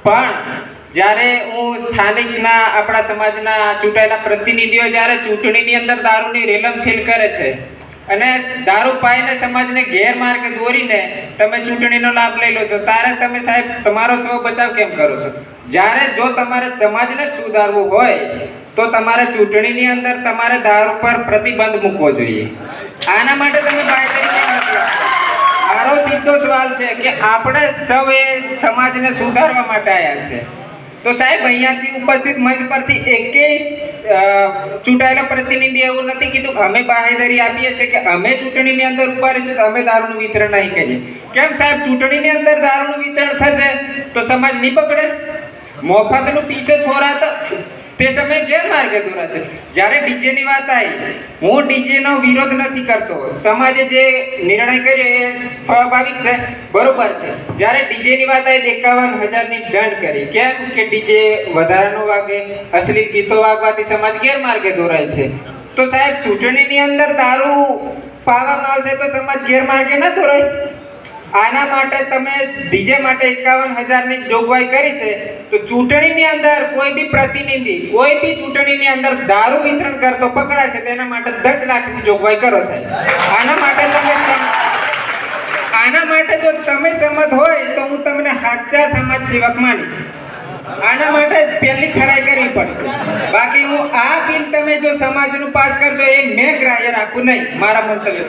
પણ જ્યારે હું સ્થાનિકના આપણા સમાજના ચૂંટાયેલા પ્રતિનિધિઓ જ્યારે ચૂંટણીની અંદર દારૂની રેલમછેલ કરે છે અને દારૂ પાઈને સમાજને ગેરમાર્ગે દોરીને તમે ચૂંટણીનો લાભ લઈ લો છો, ત્યારે તમે સાહેબ તમારો સ્વ બચાવ કેમ કરો છો? જ્યારે જો તમારે સમાજને જ સુધારવું હોય તો તમારે ચૂંટણીની અંદર તમારે દારૂ પર પ્રતિબંધ મૂકવો જોઈએ. આના માટે તમે બાંયધરી કેમ નથી આપતા? મારો સીધો સવાલ છે કે આપણે સૌ એ સમાજને સુધારવા માટે આવ્યા છે. તો સાહેબ અહીંયાથી ઉપસ્થિત મંચ પરથી એકેય ચૂંટાયેલા પ્રતિનિધિ એવું નથી કીધું અમે બાંહેધરી આપીએ છીએ કે અમે ચૂંટણીની અંદર ઉભા રહીશું તો અમે દારૂનું વિતરણ નહીં કરીએ. કેમ સાહેબ, ચૂંટણીની અંદર દારૂનું વિતરણ થશે તો સમાજ નહીં પકડે? મોફતનું પીછે છોરાતા તે સમયે ગેરમાર્ગે દોરાશે. જ્યારે ડીજેની વાત આવી, હું ડીજેનો વિરોધ નથી કરતો, સમાજે જે નિર્ણય કર્યો એ સ્વાભાવિક છે, બરોબર છે. જ્યારે ડીજેની વાત આવી 51,000ની દંડ કરી. કેમ કે ડીજે વધારાનો વાગે, અશ્લીલ ગીતો વાગવાથી સમાજ ગેરમાર્ગે દોરાય છે. તો સાહેબ ચૂંટણીની અંદર દારૂ પાવામાં આવશે તો સમાજ ગેરમાર્ગે ન દોરાય. આના માટે તમે ડીજે માટે 51,000ની જોગવાઈ કરી છે. તો ચૂંટણીની અંદર કોઈ બી પ્રતિનિધિ કોઈ બી ચૂંટણીની અંદર દારૂ વિતરણ કરતો પકડાશે તેના માટે 10 લાખની જોગવાઈ કરો સાહેબ. આના માટે જો તમે સંમત હોય તો હું તમને સાચા સમાજ સેવક માનીશ. આના માટે પહેલી ખરાઈ કરવી પડશે. બાકી હું આ બિલ તમે જો સમાજનું પાસ કરશો એ મેં ગ્રાહ્ય રાખું નહીં. મારા મંતવ્ય